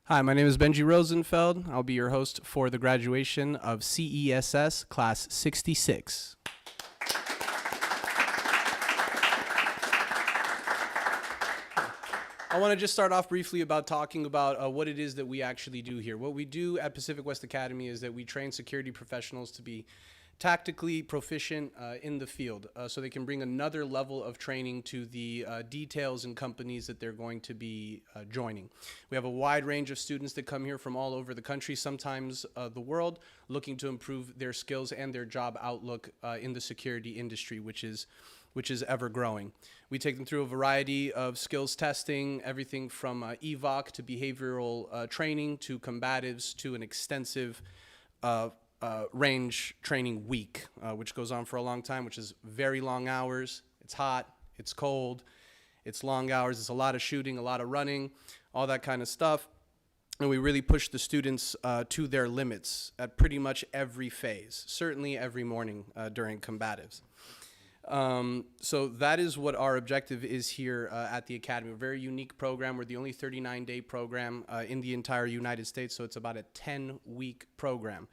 Hi, my name is Benji Rosenfeld. I'll be your host for the graduation of CESS Class 66. I want to just start off briefly about talking about what it is that we actually do here. What we do at Pacific West Academy is that we train security professionals to be tactically proficient in the field so they can bring another level of training to the details and companies that they're going to be joining. We have a wide range of students that come here from all over the country, sometimes the world, looking to improve their skills and their job outlook in the security industry, which is ever growing. We take them through a variety of skills testing, everything from EVOC to behavioral training to combatives to an extensive range training week, which goes on for a long time, which is very long hours. It's hot, it's cold, it's long hours, it's a lot of shooting, a lot of running, all that kind of stuff. And we really push the students to their limits at pretty much every phase, certainly every morning during combatives. So that is what our objective is here at the Academy. A very unique program. We're the only 39-day program in the entire United States, so it's about a 10-week program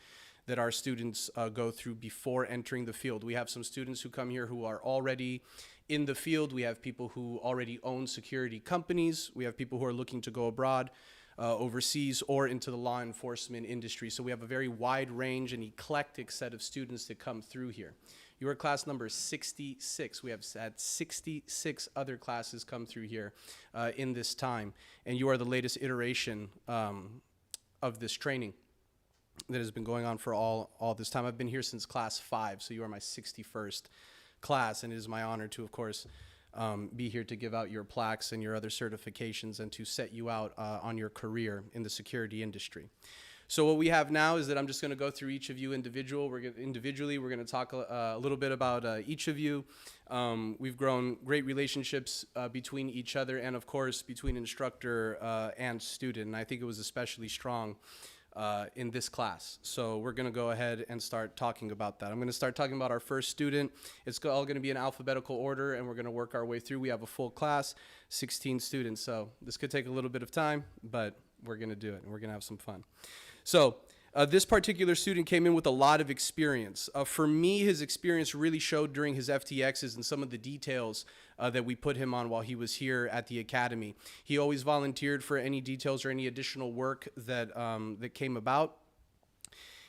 that our students go through before entering the field. We have some students who come here who are already in the field. We have people who already own security companies. We have people who are looking to go abroad, overseas, or into the law enforcement industry. So we have a very wide range and eclectic set of students that come through here. You are class number 66. We have had 66 other classes come through here in this time, and you are the latest iteration of this training that has been going on for all this time. I've been here since class 5, so you are my 61st class, and it is my honor to, of course, be here to give out your plaques and your other certifications and to set you out on your career in the security industry. So what we have now is that I'm just going to go through each of you individually. We're going to talk a little bit about each of you. We've grown great relationships between each other and, of course, between instructor and student, and I think it was especially strong in this class. So we're going to go ahead and start talking about that. I'm going to start talking about our first student. It's all going to be in alphabetical order, and we're going to work our way through. We have a full class, 16 students, so this could take a little bit of time, but we're going to do it, and we're going to have some fun. So this particular student came in with a lot of experience. For me, his experience really showed during his FTXs and some of the details that we put him on while he was here at the Academy. He always volunteered for any details or any additional work that, that came about.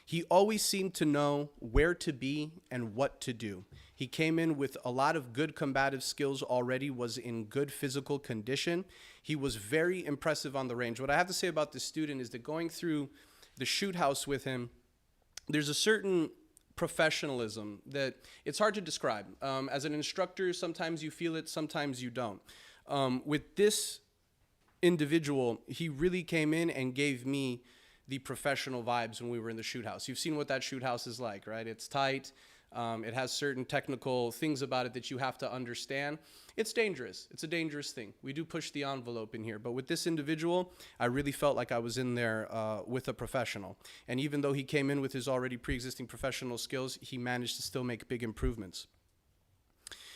He always seemed to know where to be and what to do. He came in with a lot of good combative skills already, was in good physical condition. He was very impressive on the range. What I have to say about this student is that going through the shoot house with him, there's a certain professionalism that it's hard to describe. As an instructor, sometimes you feel it, sometimes you don't. With this individual, he really came in and gave me the professional vibes when we were in the shoot house. You've seen what that shoot house is like, right? It's tight. It has certain technical things about it that you have to understand. It's dangerous. It's a dangerous thing. We do push the envelope in here. But with this individual, I really felt like I was in there with a professional. And even though he came in with his already pre-existing professional skills, he managed to still make big improvements.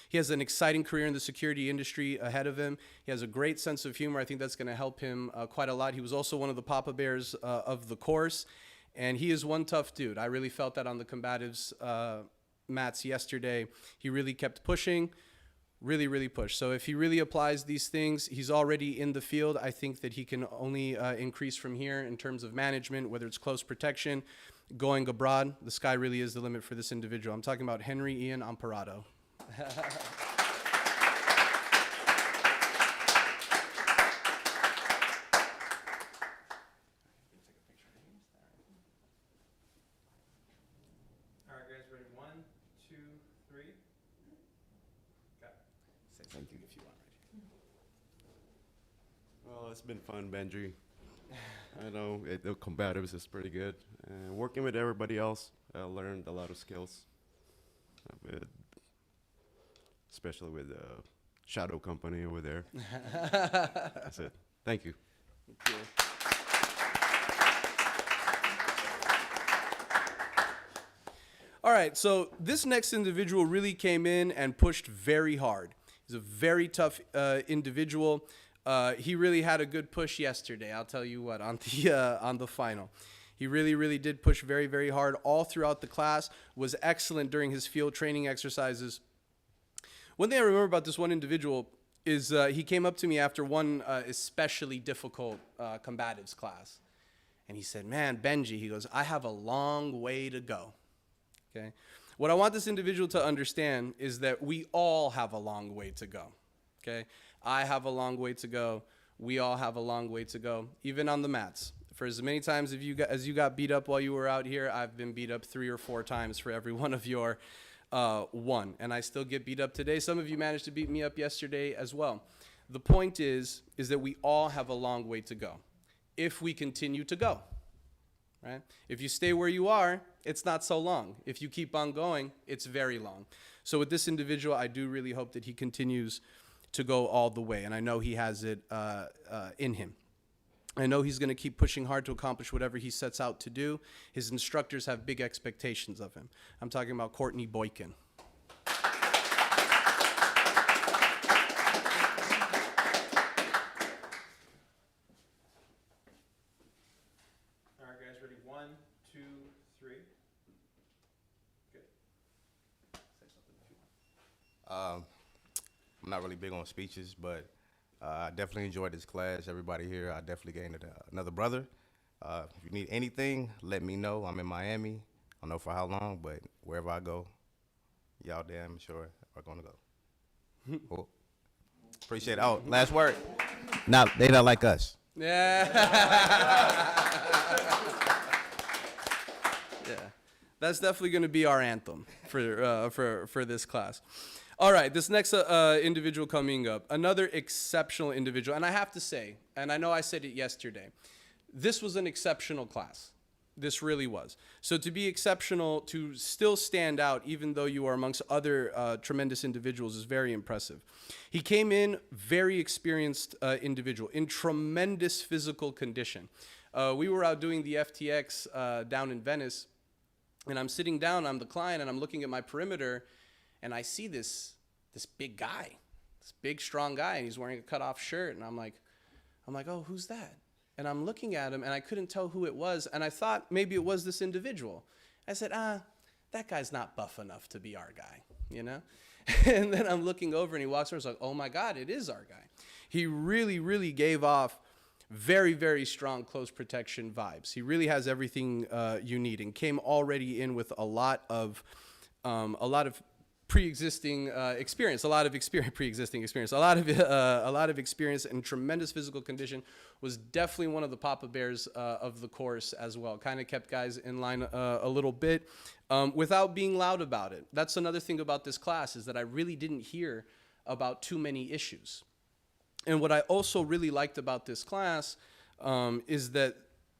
He has an exciting career in the security industry ahead of him. He has a great sense of humor. I think that's going to help him quite a lot. He was also one of the Papa Bears of the course. And he is one tough dude. I really felt that on the combatives mats yesterday. He really kept pushing, really pushed. So if he really applies these things, he's already in the field. I think that he can only increase from here in terms of management, whether it's close protection, going abroad. The sky really is the limit for this individual. I'm talking about Henry Ian Amparato. Thank you if you want. Well, it's been fun, Benji. I know the combatives is pretty good. Working with everybody else, I learned a lot of skills, especially with the Shadow Company over there. That's it. Thank you. Thank you. All right, so this next individual really came in and pushed very hard. He's a very tough individual. He really had a good push yesterday. I'll tell you what, on the final. He really, really did push very, very hard all throughout the class, was excellent during his field training exercises. One thing I remember about this one individual is he came up to me after one especially difficult combatives class. And he said, man, Benji, he goes, I have a long way to go. Okay. What I want this individual to understand is that we all have a long way to go. Okay. I have a long way to go. We all have a long way to go, even on the mats. For as many times as you got beat up while you were out here, I've been beat up 3 or 4 times for every one of your one. And I still get beat up today. Some of you managed to beat me up yesterday as well. The point is that we all have a long way to go if we continue to go. Right? If you stay where you are, it's not so long. If you keep on going, it's very long. So with this individual, I do really hope that he continues to go all the way. And I know he has it in him. I know he's going to keep pushing hard to accomplish whatever he sets out to do. His instructors have big expectations of him. I'm talking about Courtney Boykin. All right, guys, ready? 1, 2, 3. Good. Say something if you want. I'm not really big on speeches, but I definitely enjoyed this class. Everybody here, I definitely gained another brother. If you need anything, let me know. I'm in Miami. I don't know for how long, but wherever I go, y'all damn sure are going to go. Cool. Appreciate it. Oh, last word. They not like us. Yeah. Yeah. That's definitely going to be our anthem for this class. All right, this next individual coming up, another exceptional individual. And I have to say, and I know I said it yesterday, this was an exceptional class. This really was. So to be exceptional, to still stand out, even though you are amongst other tremendous individuals, is very impressive. He came in very experienced individual, in tremendous physical condition. We were out doing the FTX down in Venice, and I'm sitting down, I'm the client, and I'm looking at my perimeter, and I see this big guy, this big, strong guy, and he's wearing a cut-off shirt. And I'm like, oh, who's that? And I'm looking at him, and I couldn't tell who it was. And I thought maybe it was this individual. I said, that guy's not buff enough to be our guy, you know? And then I'm looking over, and he walks over. It's like, oh, my God, it is our guy. He really, really gave off very, very strong close protection vibes. He really has everything you need, and came already in with a lot of pre-existing experience, a lot of experience and tremendous physical condition. Was definitely one of the Papa Bears of the course as well. Kind of kept guys in line a little bit without being loud about it. That's another thing about this class, is that I really didn't hear about too many issues. And what I also really liked about this class is that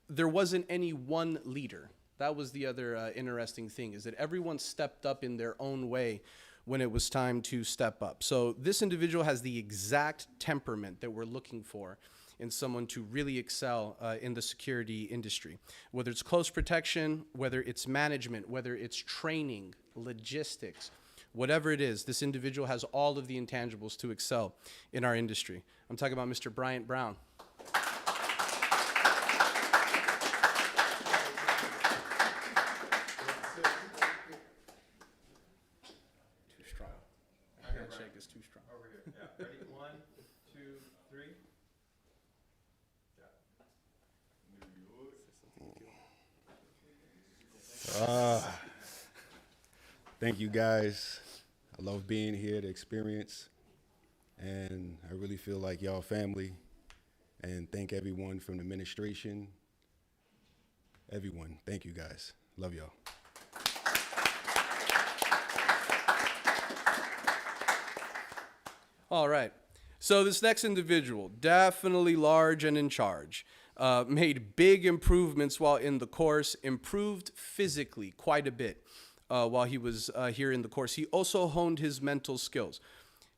there wasn't any one leader. That was the other interesting thing, is that everyone stepped up in their own way when it was time to step up. So this individual has the exact temperament that we're looking for in someone to really excel in the security industry. Whether it's close protection, whether it's management, whether it's training, logistics, whatever it is, this individual has all of the intangibles to excel in our industry. I'm talking about Mr. Bryant Brown. Thank you guys. I love being here, the experience, and I really feel like y'all family. And thank everyone from the administration, everyone. Thank you guys. Love y'all. All right. So this next individual, definitely large and in charge, made big improvements while in the course, improved physically quite a bit while he was here in the course. He also honed his mental skills.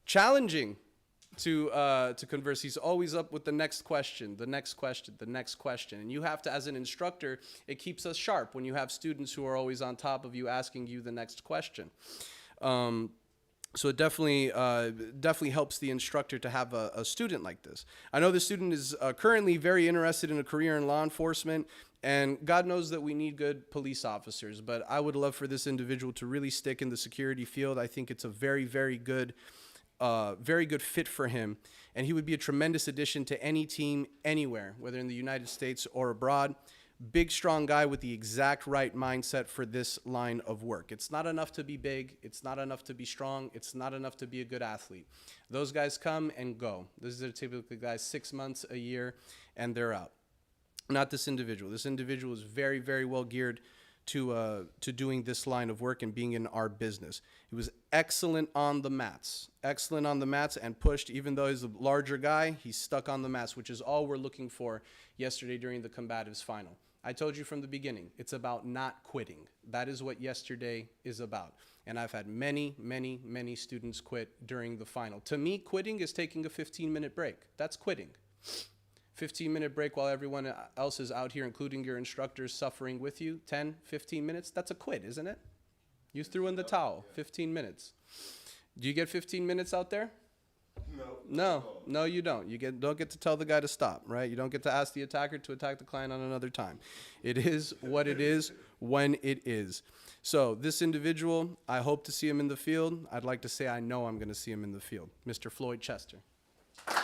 Challenging to converse. He's always up with the next question, the next question, the next question. And you have to, as an instructor, it keeps us sharp when you have students who are always on top of you asking you the next question. So it definitely helps the instructor to have a student like this. I know the student is currently very interested in a career in law enforcement, and God knows that we need good police officers, but I would love for this individual to really stick in the security field. I think it's a very, very good fit for him, and he would be a tremendous addition to any team anywhere, whether in the United States or abroad. Big, strong guy with the exact right mindset for this line of work. It's not enough to be big. It's not enough to be strong. It's not enough to be a good athlete. Those guys come and go. These are typically guys 6 months, a year, and they're out. Not this individual. This individual is very, very well geared to doing this line of work and being in our business. He was excellent on the mats, and pushed. Even though he's a larger guy, he stuck on the mats, which is all we're looking for yesterday during the combatives final. I told you from the beginning, it's about not quitting. That is what yesterday is about. And I've had many, many, many students quit during the final. To me, quitting is taking a 15-minute break. That's quitting. 15-minute break while everyone else is out here, including your instructors, suffering with you. 10, 15 minutes, that's a quit, isn't it? You threw in the towel, 15 minutes. Do you get 15 minutes out there? No, you don't. You don't get to tell the guy to stop, right? You don't get to ask the attacker to attack the client on another time. It is what it is when it is. So this individual, I hope to see him in the field. I'd like to say I know I'm going to see him in the field. Mr. Floyd Chester. All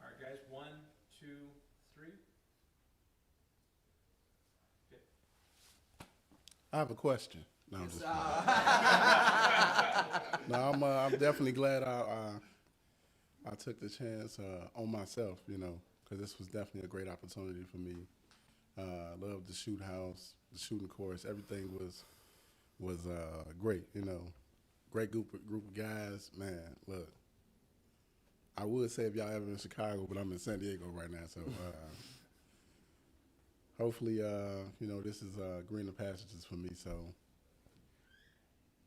right, guys. 1, 2, 3. Okay. I have a question. No, I'm just no, I'm definitely glad I took the chance on myself, you know, because this was definitely a great opportunity for me. I loved the shoot house, the shooting course. Everything was great, you know. Great group of guys, man. Look, I would say if y'all ever in Chicago, but I'm in San Diego right now, so hopefully, you know, this is greener passages for me. So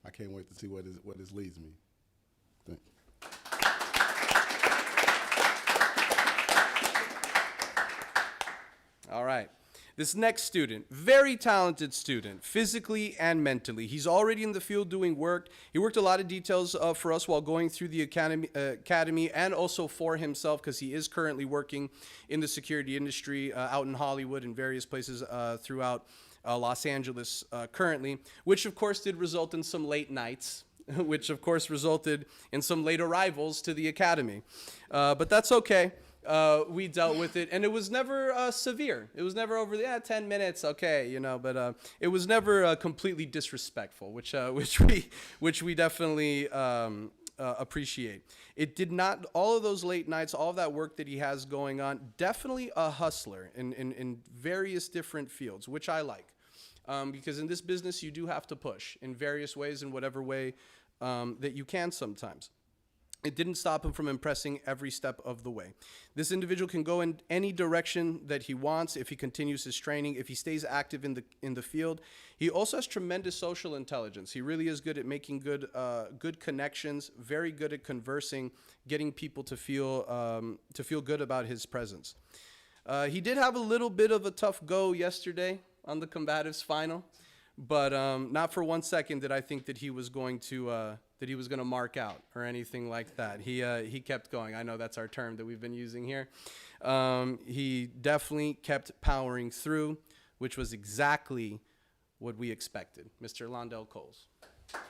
I can't wait to see what this leads me. Thank you. All right. This next student, very talented student, physically and mentally. He's already in the field doing work. He worked a lot of details for us while going through the academy and also for himself, because he is currently working in the security industry out in Hollywood and various places throughout Los Angeles currently, which of course did result in some late nights, which of course resulted in some late arrivals to the academy. But that's okay. We dealt with it, and it was never severe. It was never over 10 minutes, okay, you know. But it was never completely disrespectful, which we definitely appreciate. It did not. All of those late nights, all of that work that he has going on, definitely a hustler in various different fields, which I like, because in this business you do have to push in various ways, in whatever way that you can sometimes. It didn't stop him from impressing every step of the way. This individual can go in any direction that he wants if he continues his training, if he stays active in the field. He also has tremendous social intelligence. He really is good at making good connections, very good at conversing, getting people to feel good about his presence. He did have a little bit of a tough go yesterday on the combatives final, but not for 1 second did I think that he was going to mark out or anything like that. He kept going. I know that's our term that we've been using here. He definitely kept powering through, which was exactly what we expected. Mr. Londel Coles. All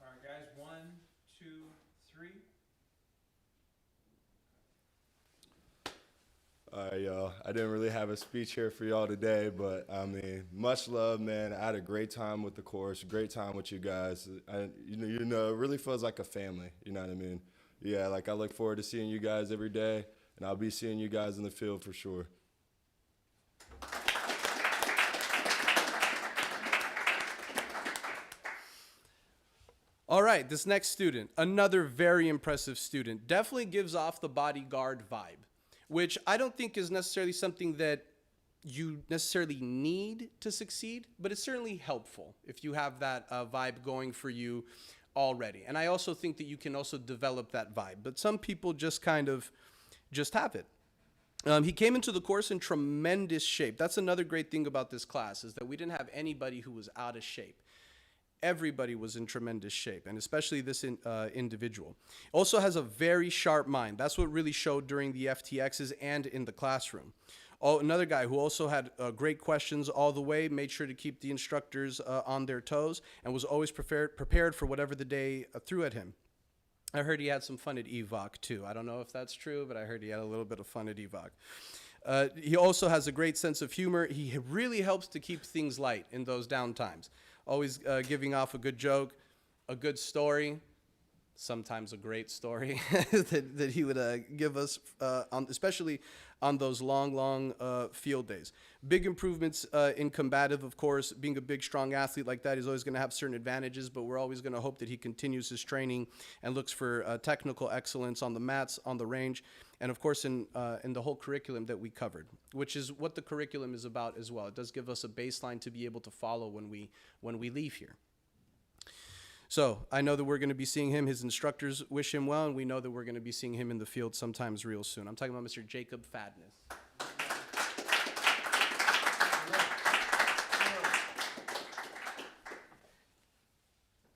right, guys. 1, 2, 3. All right, y'all. I didn't really have a speech here for y'all today, but I mean, much love, man. I had a great time with the course, great time with you guys. You know, it really feels like a family. You know what I mean? Yeah, like I look forward to seeing you guys every day, and I'll be seeing you guys in the field for sure. All right, this next student, another very impressive student, definitely gives off the bodyguard vibe, which I don't think is necessarily something that you necessarily need to succeed, but it's certainly helpful if you have that vibe going for you already. And I also think that you can also develop that vibe. But some people just kind of just have it. He came into the course in tremendous shape. That's another great thing about this class, is that we didn't have anybody who was out of shape. Everybody was in tremendous shape, and especially this individual. Also has a very sharp mind. That's what really showed during the FTXs and in the classroom. Oh, another guy who also had great questions all the way, made sure to keep the instructors on their toes, and was always prepared for whatever the day threw at him. I heard he had some fun at EVOC too. I don't know if that's true, but I heard he had a little bit of fun at EVOC. He also has a great sense of humor. He really helps to keep things light in those down times. Always giving off a good joke, a good story, sometimes a great story that he would give us, especially on those long field days. Big improvements in combative, of course. Being a big, strong athlete like that, he's always going to have certain advantages, but we're always going to hope that he continues his training and looks for technical excellence on the mats, on the range, and of course in the whole curriculum that we covered, which is what the curriculum is about as well. It does give us a baseline to be able to follow when we leave here. So I know that we're going to be seeing him. His instructors wish him well, and we know that we're going to be seeing him in the field sometimes real soon. I'm talking about Mr. Jacob Fadness. All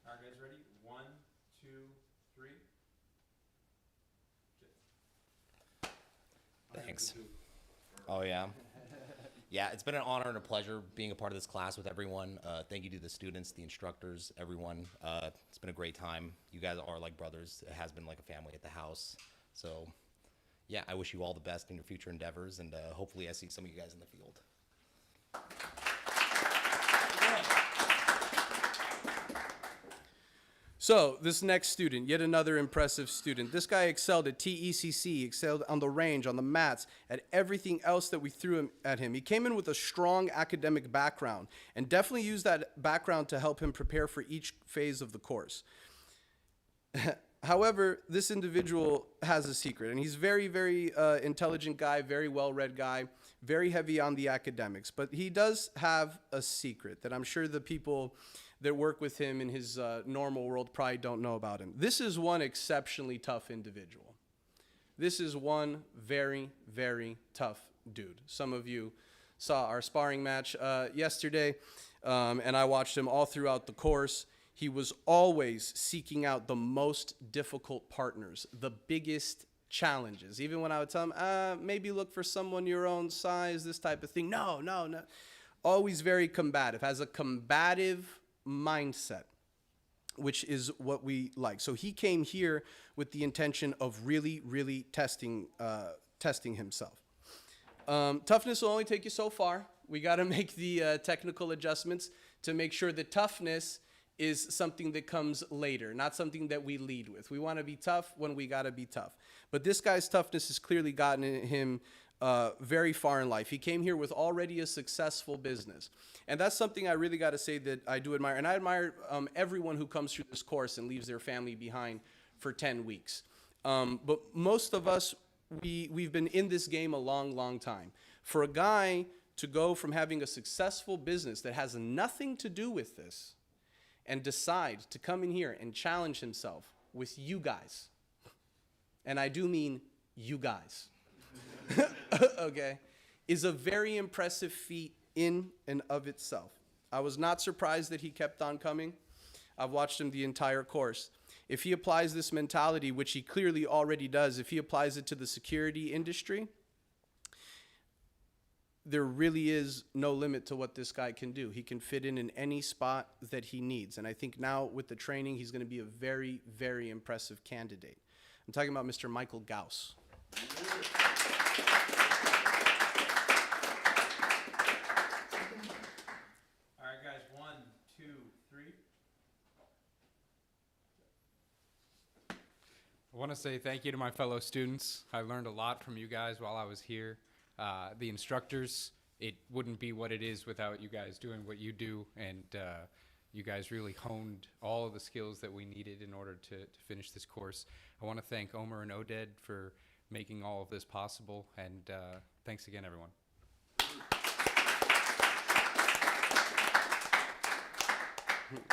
right, guys, ready? 1, 2, 3. Thanks. Oh, yeah. Yeah, it's been an honor and a pleasure being a part of this class with everyone. Thank you to the students, the instructors, everyone. It's been a great time. You guys are like brothers. It has been like a family at the house. So, yeah, I wish you all the best in your future endeavors, and hopefully I see some of you guys in the field. So this next student, yet another impressive student. This guy excelled at TECC, excelled on the range, on the mats, at everything else that we threw at him. He came in with a strong academic background and definitely used that background to help him prepare for each phase of the course. However, this individual has a secret, and he's very, very intelligent guy, very well-read guy, very heavy on the academics. But he does have a secret that I'm sure the people that work with him in his normal world probably don't know about him. This is one exceptionally tough individual. This is one very, very tough dude. Some of you saw our sparring match yesterday, and I watched him all throughout the course. He was always seeking out the most difficult partners, the biggest challenges. Even when I would tell him, maybe look for someone your own size, this type of thing. No. Always very combative, has a combative mindset, which is what we like. So he came here with the intention of really, really testing himself. Toughness will only take you so far. We got to make the technical adjustments to make sure that toughness is something that comes later, not something that we lead with. We want to be tough when we got to be tough. But this guy's toughness has clearly gotten him very far in life. He came here with already a successful business. And that's something I really got to say that I do admire. And I admire everyone who comes through this course and leaves their family behind for 10 weeks. But most of us, we've been in this game a long, long time. For a guy to go from having a successful business that has nothing to do with this and decide to come in here and challenge himself with you guys, and I do mean you guys, okay, is a very impressive feat in and of itself. I was not surprised that he kept on coming. I've watched him the entire course. If he applies this mentality, which he clearly already does, if he applies it to the security industry, there really is no limit to what this guy can do. He can fit in any spot that he needs. And I think now with the training, he's going to be a very, very impressive candidate. I'm talking about Mr. Michael Gauss. All right, guys, 1, 2, 3. I want to say thank you to my fellow students. I learned a lot from you guys while I was here. The instructors, it wouldn't be what it is without you guys doing what you do, and you guys really honed all of the skills that we needed in order to finish this course. I want to thank Omer and Oded for making all of this possible, and thanks again, everyone.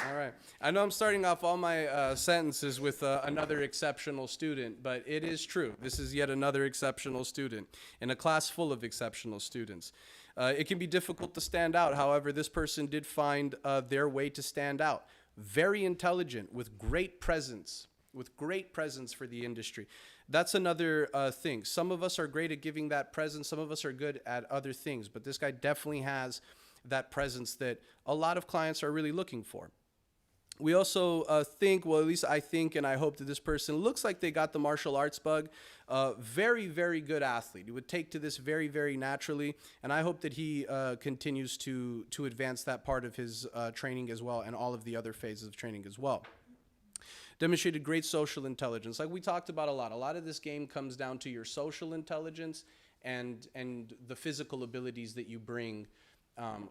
All right. I know I'm starting off all my sentences with another exceptional student, but it is true. This is yet another exceptional student in a class full of exceptional students. It can be difficult to stand out. However, this person did find their way to stand out. Very intelligent, with great presence for the industry. That's another thing. Some of us are great at giving that presence. Some of us are good at other things, but this guy definitely has that presence that a lot of clients are really looking for. We also think, well, at least I think and I hope that this person looks like they got the martial arts bug. Very, very good athlete. He would take to this very, very naturally, and I hope that he continues to advance that part of his training as well, and all of the other phases of training as well. Demonstrated great social intelligence. Like we talked about a lot of this game comes down to your social intelligence and the physical abilities that you bring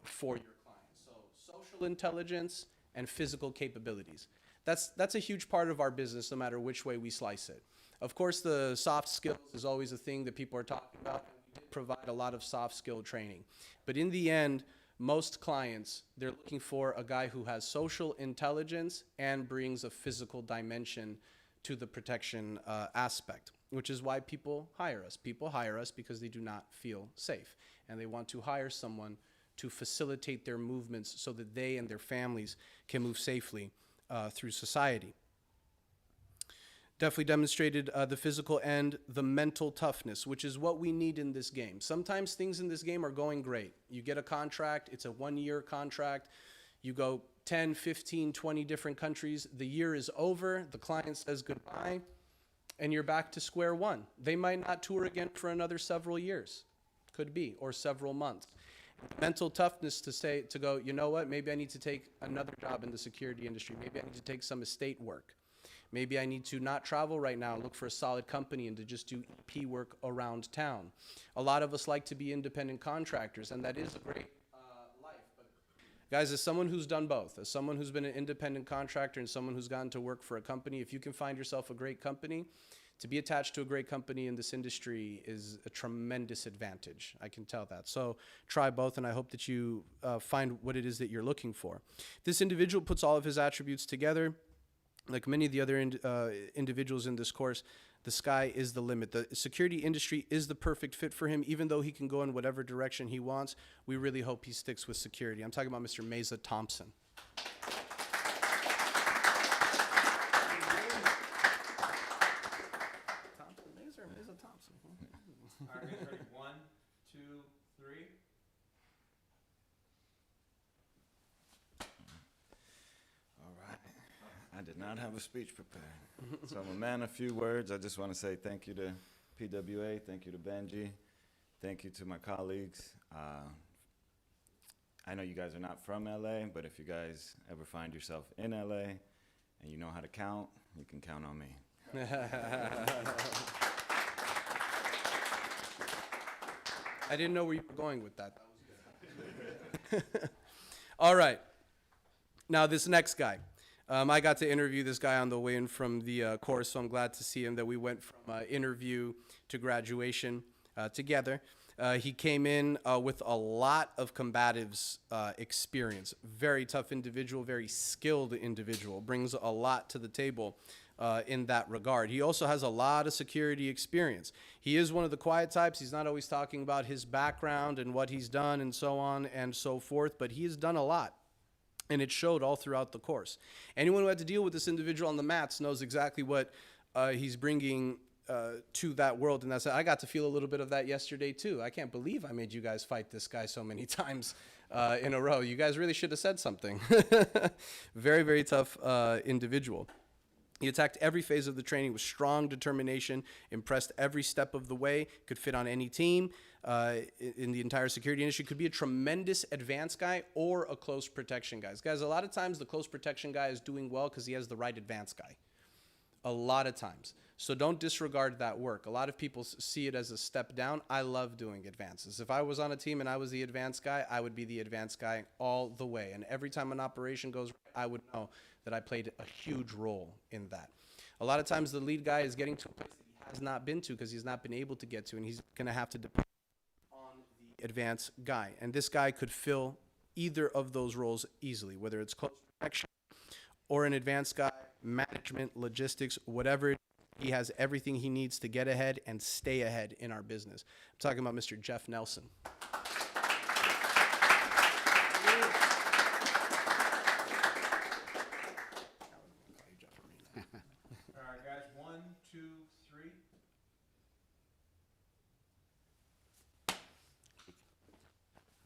for your clients. So social intelligence and physical capabilities. That's a huge part of our business, no matter which way we slice it. Of course, the soft skills is always a thing that people are talking about. We provide a lot of soft skill training. But in the end, most clients, they're looking for a guy who has social intelligence and brings a physical dimension to the protection aspect, which is why people hire us. People hire us because they do not feel safe, and they want to hire someone to facilitate their movements so that they and their families can move safely through society. Definitely demonstrated the physical and the mental toughness, which is what we need in this game. Sometimes things in this game are going great. You get a contract, it's a 1-year contract. You go 10, 15, 20 different countries. The year is over, the client says goodbye, and you're back to square one. They might not tour again for another several years, could be, or several months. Mental toughness to go, you know what, maybe I need to take another job in the security industry. Maybe I need to take some estate work. Maybe I need to not travel right now, look for a solid company and to just do EP work around town. A lot of us like to be independent contractors, and that is a great life. But guys, as someone who's done both, as someone who's been an independent contractor and someone who's gotten to work for a company, if you can find yourself a great company, to be attached to a great company in this industry is a tremendous advantage. I can tell that. So try both, and I hope that you find what it is that you're looking for. This individual puts all of his attributes together. Like many of the other individuals in this course, the sky is the limit. The security industry is the perfect fit for him, even though he can go in whatever direction he wants. We really hope he sticks with security. I'm talking about Mr. Mesa Thompson. Mesa Thompson. All right, guys, ready? 1, 2, 3. All right. I did not have a speech prepared. So I'm a man of few words. I just want to say thank you to PWA, thank you to Benji, thank you to my colleagues. I know you guys are not from LA, but if you guys ever find yourself in LA and you know how to count, you can count on me. I didn't know where you were going with that. That was good. All right. Now this next guy. I got to interview this guy on the way in from the course, so I'm glad to see him that we went from interview to graduation together. He came in with a lot of combatives experience. Very tough individual, very skilled individual, brings a lot to the table in that regard. He also has a lot of security experience. He is one of the quiet types. He's not always talking about his background and what he's done and so on and so forth, but he has done a lot. And it showed all throughout the course. Anyone who had to deal with this individual on the mats knows exactly what he's bringing to that world. And I got to feel a little bit of that yesterday, too. I can't believe I made you guys fight this guy so many times in a row. You guys really should have said something. Very, very tough individual. He attacked every phase of the training with strong determination, impressed every step of the way, could fit on any team in the entire security industry, could be a tremendous advanced guy or a close protection guy. Guys, a lot of times the close protection guy is doing well because he has the right advanced guy. A lot of times. So don't disregard that work. A lot of people see it as a step down. I love doing advances. If I was on a team and I was the advanced guy, I would be the advanced guy all the way. And every time an operation goes right, I would know that I played a huge role in that. A lot of times the lead guy is getting to a place that he has not been to because he's not been able to get to, and he's going to have to depend on the advanced guy. And this guy could fill either of those roles easily, whether it's close protection, or an advanced guy, management, logistics, whatever it is, he has everything he needs to get ahead and stay ahead in our business. I'm talking about Mr. Jeff Nelson. All right, guys, 1, 2, 3.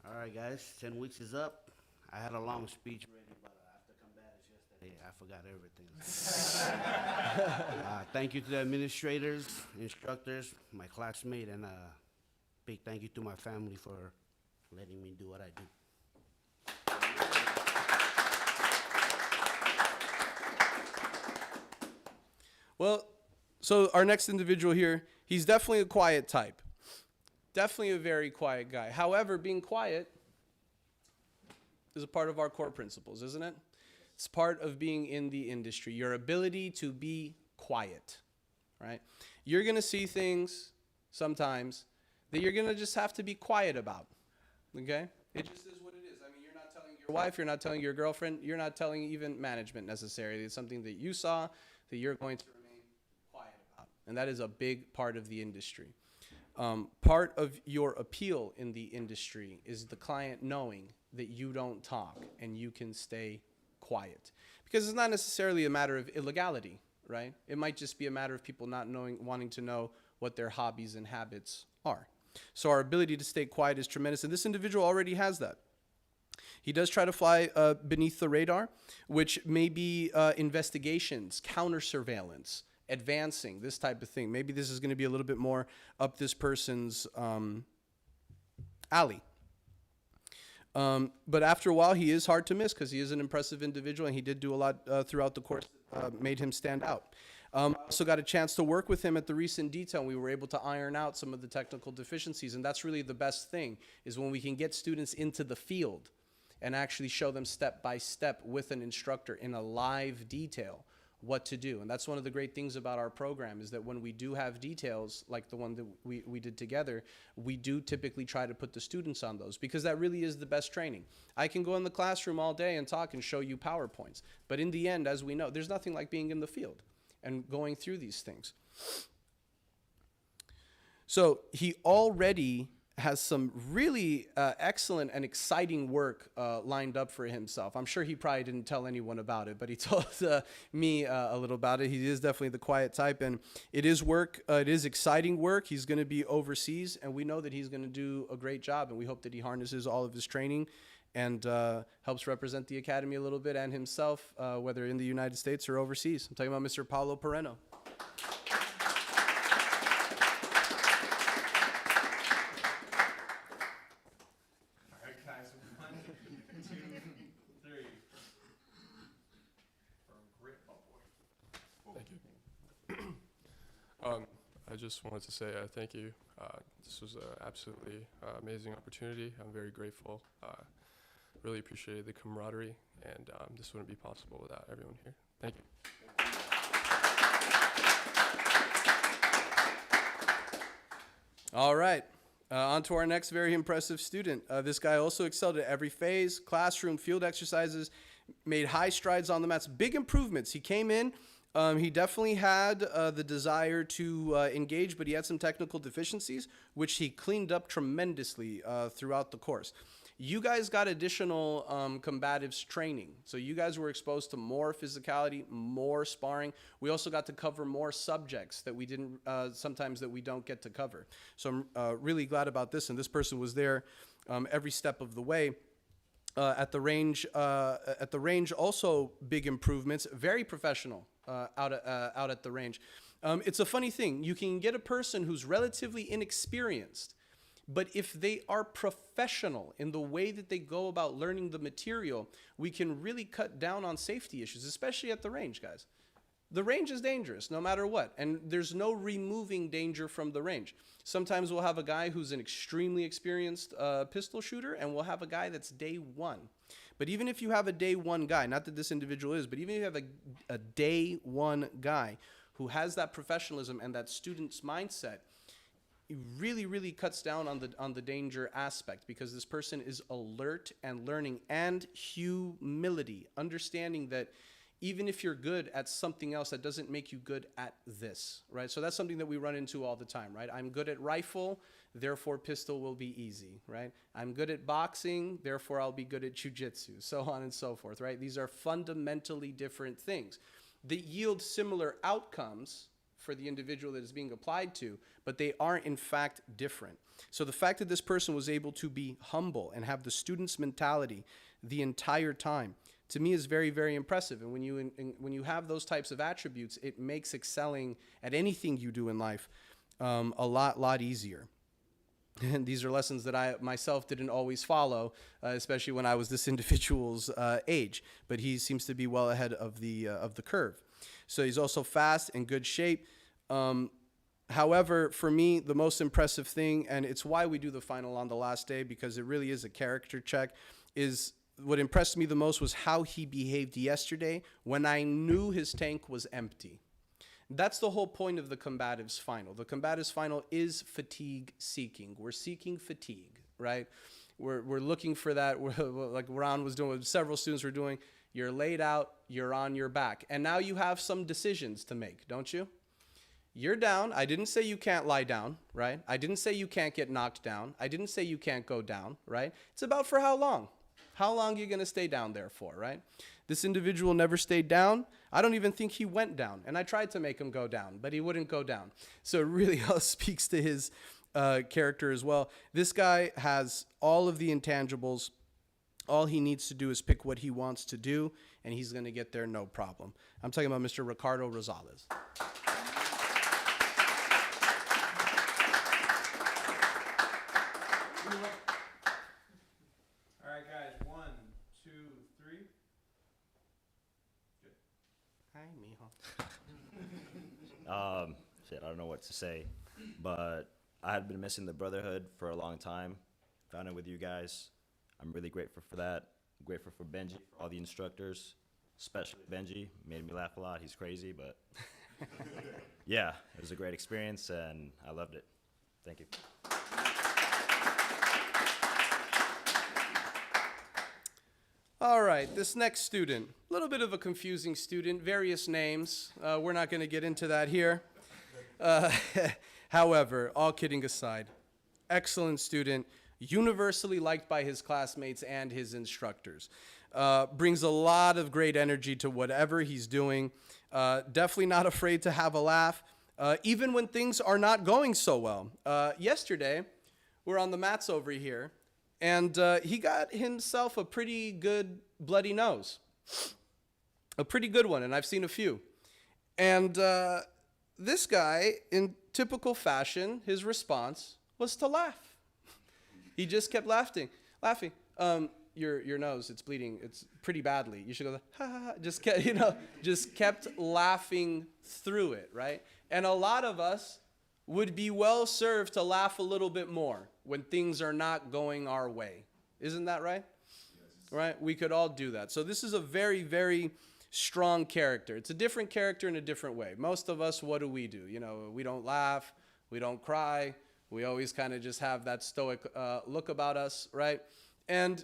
All right, guys, 10 weeks is up. I had a long speech ready, but after combatives yesterday, I forgot everything. Thank you to the administrators, instructors, my classmate, and big thank you to my family for letting me do what I do. Well, so our next individual here, he's definitely a quiet type. Definitely a very quiet guy. However, being quiet is a part of our core principles, isn't it? It's part of being in the industry, your ability to be quiet, right? You're going to see things sometimes that you're going to just have to be quiet about, okay? It just is what it is. I mean, you're not telling your wife, you're not telling your girlfriend, you're not telling even management necessarily. It's something that you saw that you're going to remain quiet about, and that is a big part of the industry. Part of your appeal in the industry is the client knowing that you don't talk and you can stay quiet. Because it's not necessarily a matter of illegality, right? It might just be a matter of people not knowing, wanting to know what their hobbies and habits are. So our ability to stay quiet is tremendous, and this individual already has that. He does try to fly beneath the radar, which may be investigations, counter surveillance, advancing, this type of thing. Maybe this is going to be a little bit more up this person's alley. But after a while, he is hard to miss because he is an impressive individual, and he did do a lot throughout the course that made him stand out. Also got a chance to work with him at the recent detail, and we were able to iron out some of the technical deficiencies, and that's really the best thing, is when we can get students into the field and actually show them step by step with an instructor in a live detail what to do. And that's one of the great things about our program, is that when we do have details like the one that we did together, we do typically try to put the students on those, because that really is the best training. I can go in the classroom all day and talk and show you PowerPoints, but in the end, as we know, there's nothing like being in the field and going through these things. So he already has some really excellent and exciting work lined up for himself. I'm sure he probably didn't tell anyone about it, but he told me a little about it. He is definitely the quiet type, and it is work. It is exciting work. He's going to be overseas, and we know that he's going to do a great job, and we hope that he harnesses all of his training and helps represent the academy a little bit and himself, whether in the United States or overseas. I'm talking about Mr. Paulo Pereno. I just wanted to say thank you. This was an absolutely amazing opportunity. I'm very grateful. Really appreciated the camaraderie, and this wouldn't be possible without everyone here. Thank you. All right. On to our next very impressive student. This guy also excelled at every phase, classroom, field exercises, made high strides on the mats, big improvements. He came in. He definitely had the desire to engage, but he had some technical deficiencies, which he cleaned up tremendously throughout the course. You guys got additional combatives training, so you guys were exposed to more physicality, more sparring. We also got to cover more subjects that we didn't, sometimes that we don't get to cover. So I'm really glad about this, and this person was there every step of the way. At the range, also big improvements, very professional. Out at the range. It's a funny thing. You can get a person who's relatively inexperienced, but if they are professional in the way that they go about learning the material, we can really cut down on safety issues, especially at the range, guys. The range is dangerous no matter what, and there's no removing danger from the range. Sometimes we'll have a guy who's an extremely experienced pistol shooter, and we'll have a guy that's day one. But even if you have a day one guy, not that this individual is, but even if you have a day one guy who has that professionalism and that student's mindset, really cuts down on the danger aspect, because this person is alert and learning, and humility, understanding that even if you're good at something else, that doesn't make you good at this, right? So that's something that we run into all the time, right? I'm good at rifle, therefore pistol will be easy, right? I'm good at boxing, therefore I'll be good at jujitsu, so on and so forth, right? These are fundamentally different things that yield similar outcomes for the individual that is being applied to, but they are in fact different. So the fact that this person was able to be humble and have the student's mentality the entire time, to me, is very impressive. And when you have those types of attributes, it makes excelling at anything you do in life a lot easier. And these are lessons that I myself didn't always follow, especially when I was this individual's age. But he seems to be well ahead of the curve. So he's also fast, in good shape. However, for me, the most impressive thing, and it's why we do the final on the last day, because it really is a character check, is what impressed me the most was how he behaved yesterday when I knew his tank was empty. That's the whole point of the combatives final. The combatives final is fatigue seeking. We're seeking fatigue, right? We're looking for that. Like Ron was doing, several students were doing, you're laid out, you're on your back. And now you have some decisions to make, don't you? You're down. I didn't say you can't lie down, right? I didn't say you can't get knocked down. I didn't say you can't go down, right? It's about for how long. How long are you going to stay down there for, right? This individual never stayed down. I don't even think he went down. And I tried to make him go down, but he wouldn't go down. So it really speaks to his character as well. This guy has all of the intangibles. All he needs to do is pick what he wants to do, and he's going to get there no problem. I'm talking about Mr. Ricardo Rosales. All right, guys. 1, 2, 3. Good. Hi, mijo. Shit, I don't know what to say, but I had been missing the brotherhood for a long time. Found it with you guys. I'm really grateful for that. I'm grateful for Benji, for all the instructors, especially Benji. Made me laugh a lot. He's crazy, but yeah, it was a great experience, and I loved it. Thank you. All right, this next student, a little bit of a confusing student, various names. We're not going to get into that here. However, all kidding aside, excellent student, universally liked by his classmates and his instructors. Brings a lot of great energy to whatever he's doing. Definitely not afraid to have a laugh, even when things are not going so well. Yesterday, we're on the mats over here, and he got himself a pretty good bloody nose. A pretty good one, and I've seen a few. And this guy, in typical fashion, his response was to laugh. He just kept laughing. Your nose, it's bleeding. It's pretty badly. You should go, ha ha ha. Just kept laughing through it, right? And a lot of us would be well served to laugh a little bit more when things are not going our way. Isn't that right? Yes. Right? We could all do that. So this is a very strong character. It's a different character in a different way. Most of us, what do? We don't laugh. We don't cry. We always kind of just have that stoic look about us, right? And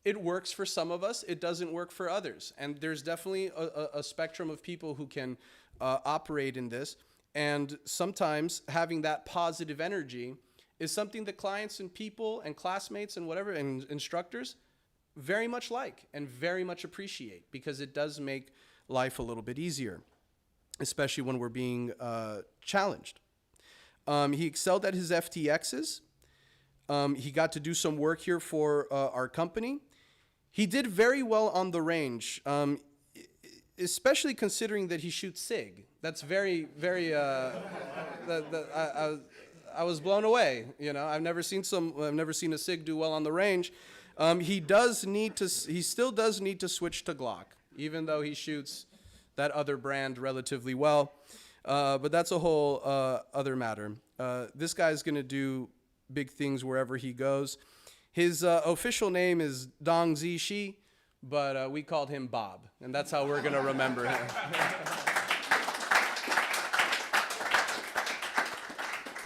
it works for some of us. It doesn't work for others. And there's definitely a spectrum of people who can operate in this. And sometimes having that positive energy is something that clients and people and classmates and whatever and instructors very much like and very much appreciate, because it does make life a little bit easier, especially when we're being challenged. He excelled at his FTXs. He got to do some work here for our company. He did very well on the range, especially considering that he shoots SIG. That's very. I was blown away. I've never seen a SIG do well on the range. He still does need to switch to Glock, even though he shoots that other brand relatively well. But that's a whole other matter. This guy's going to do big things wherever he goes. His official name is Dong Zishi, but we called him Bob, and that's how we're going to remember him.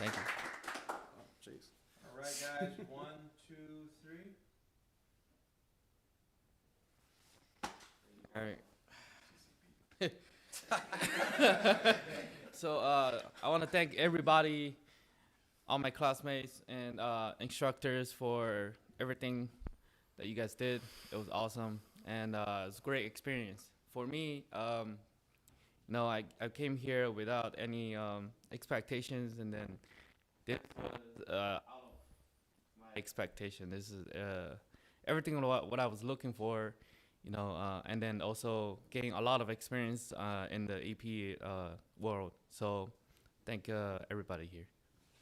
Thank you. right. So I want to thank everybody, all my classmates and instructors for everything that you guys did. It was awesome, and it was a great experience. For me, no, I came here without any expectations, and then this was out of my expectation. This is everything what I was looking for, you know, and then also getting a lot of experience in the EP world. So thank everybody here.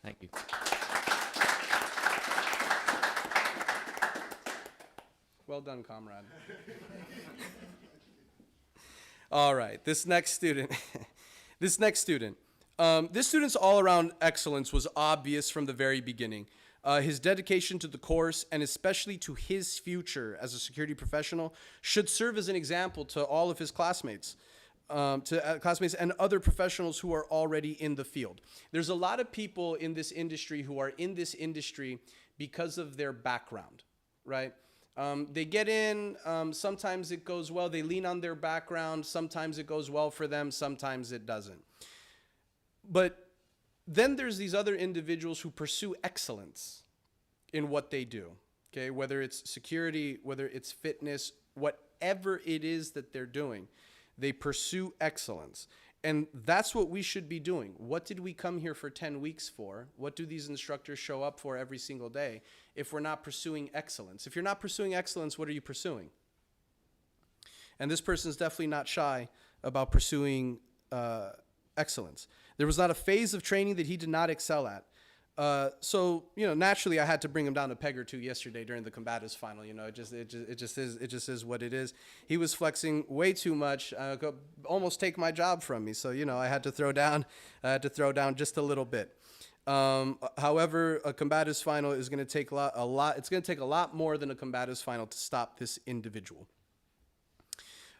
Thank you. Well done, comrade. All right, this next student, this student's all-around excellence was obvious from the very beginning. His dedication to the course, and especially to his future as a security professional, should serve as an example to all of his classmates, classmates and other professionals who are already in the field. There's a lot of people in this industry who are in this industry because of their background, right? They get in, sometimes it goes well, they lean on their background, sometimes it goes well for them, sometimes it doesn't. But then there's these other individuals who pursue excellence in what they do, okay? Whether it's security, whether it's fitness, whatever it is that they're doing, they pursue excellence. And that's what we should be doing. What did we come here for 10 weeks for? What do these instructors show up for every single day if we're not pursuing excellence? If you're not pursuing excellence, what are you pursuing? And this person's definitely not shy about pursuing excellence. There was not a phase of training that he did not excel at. So, you know, naturally I had to bring him down a peg or two yesterday during the combatives final. You know, it just is what it is. He was flexing way too much, almost take my job from me. So, you know, I had to throw down just a little bit. However, a combatives final is going to take it's going to take a lot more than a combatives final to stop this individual.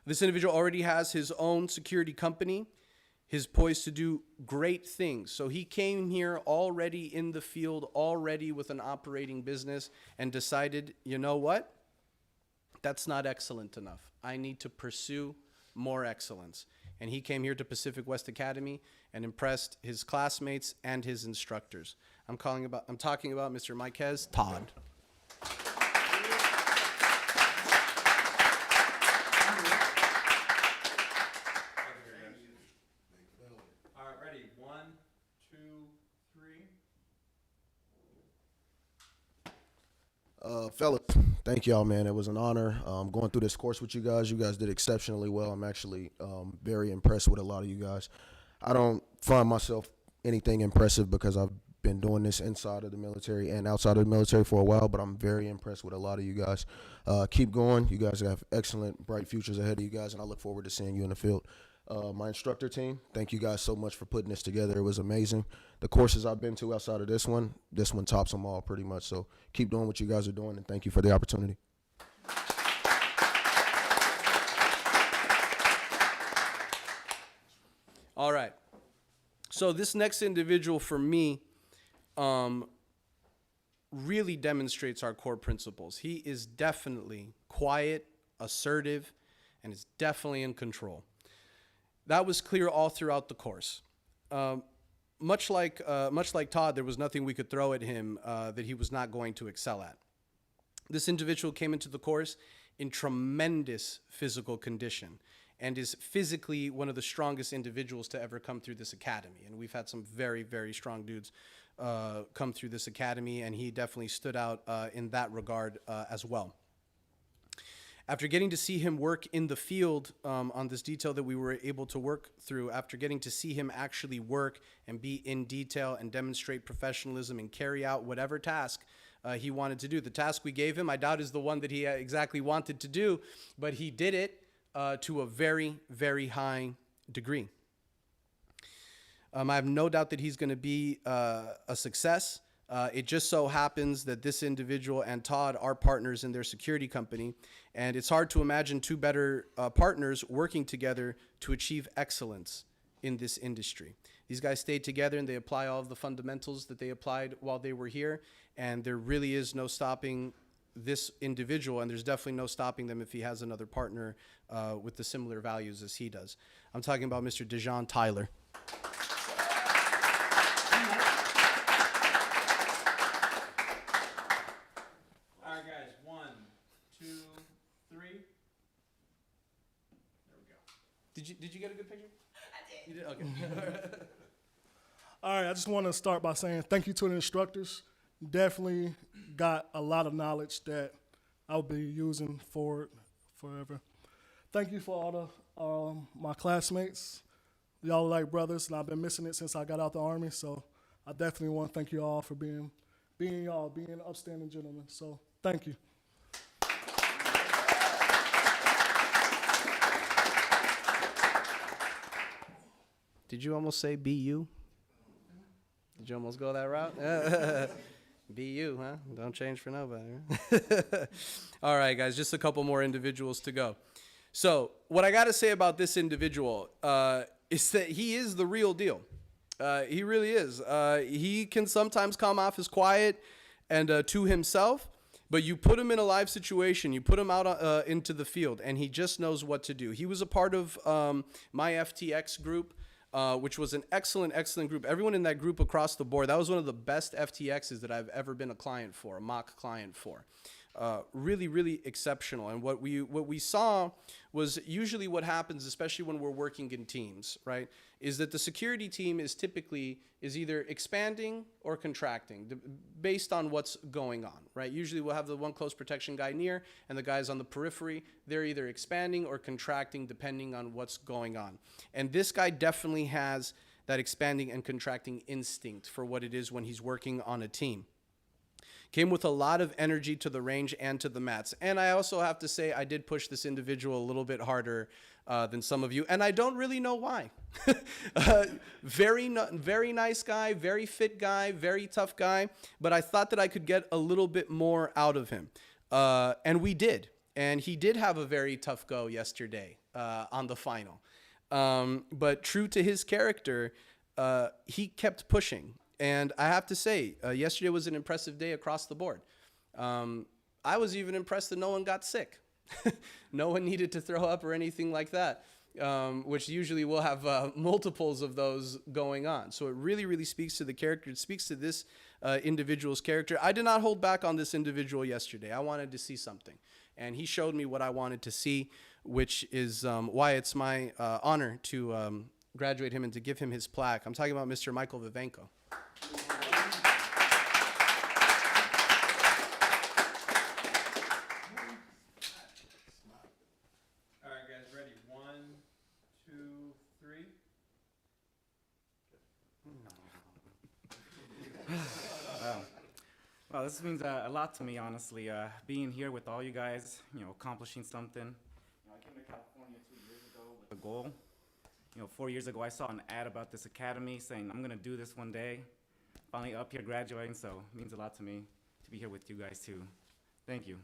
This individual already has his own security company. He's poised to do great things. So he came here already in the field, already with an operating business, and decided, you know what? That's not excellent enough. I need to pursue more excellence. And he came here to Pacific West Academy and impressed his classmates and his instructors. I'm talking about Mr. Mikz Todd. Fellas, thank y'all, man. It was an honor going through this course with you guys. You guys did exceptionally well. I'm actually very impressed with a lot of you guys. I don't find myself anything impressive because I've been doing this inside of the military and outside of the military for a while, but I'm very impressed with a lot of you guys. Keep going. You guys have excellent, bright futures ahead of you guys, and I look forward to seeing you in the field. My instructor team, thank you guys so much for putting this together. It was amazing. The courses I've been to outside of this one tops them all pretty much. So keep doing what you guys are doing, and thank you for the opportunity. All right. So this next individual for me really demonstrates our core principles. He is definitely quiet, assertive, and is definitely in control. That was clear all throughout the course. Much like Todd, there was nothing we could throw at him that he was not going to excel at. This individual came into the course in tremendous physical condition and is physically one of the strongest individuals to ever come through this academy. And we've had some very, very strong dudes come through this academy, and he definitely stood out in that regard as well. After getting to see him work in the field on this detail that we were able to work through, after getting to see him actually work and be in detail and demonstrate professionalism and carry out whatever task he wanted to do. The task we gave him, I doubt is the one that he exactly wanted to do, but he did it to a very, very high degree. I have no doubt that he's going to be a success. It just so happens that this individual and Todd are partners in their security company, and it's hard to imagine two better partners working together to achieve excellence in this industry. These guys stayed together and they apply all of the fundamentals that they applied while they were here, and there really is no stopping this individual, and there's definitely no stopping them if he has another partner with the similar values as he does. I'm talking about Mr. Dejon Tyler. All right, guys. 1, 2, 3. There we go. Did you get a good picture? I did. You did? Okay. All right, I just want to start by saying thank you to the instructors. Definitely got a lot of knowledge that I'll be using forward forever. Thank you for all the my classmates. Y'all are like brothers, and I've been missing it since I got out the Army, so I definitely want to thank you all for being y'all, being upstanding gentlemen. So thank you. Did you almost say BU? Did you almost go that route? BU, huh? Don't change for nobody. All right, guys, just a couple more individuals to go. So what I got to say about this individual is that he is the real deal. He really is. He can sometimes come off as quiet and to himself, but you put him in a live situation, you put him out into the field, and he just knows what to do. He was a part of my FTX group, which was an excellent group. Everyone in that group across the board, that was one of the best FTXs that I've ever been a client for, a mock client for. Really exceptional. And what we saw was usually what happens, especially when we're working in teams, right, is that the security team is either expanding or contracting based on what's going on, right? Usually we'll have the one close protection guy near and the guys on the periphery. They're either expanding or contracting depending on what's going on. And this guy definitely has that expanding and contracting instinct for what it is when he's working on a team. Came with a lot of energy to the range and to the mats. And I also have to say I did push this individual a little bit harder than some of you, and I don't really know why. Very nice guy, very fit guy, very tough guy, but I thought that I could get a little bit more out of him. And we did. And he did have a very tough go yesterday on the final. But true to his character, he kept pushing. And I have to say, yesterday was an impressive day across the board. I was even impressed that no one got sick. No one needed to throw up or anything like that, which usually we'll have multiples of those going on. So it really speaks to the character. It speaks to this individual's character. I did not hold back on this individual yesterday. I wanted to see something. And he showed me what I wanted to see, which is why it's my honor to graduate him and to give him his plaque. I'm talking about Mr. Michael Vivenko. All right, guys, ready? 1, 2, 3. Well, this means a lot to me, honestly. Being here with all you guys, accomplishing something. I came to California 2 years ago with a goal. 4 years ago, I saw an ad about this academy saying, I'm going to do this one day. Finally up here graduating, so it means a lot to me to be here with you guys, too. Thank you.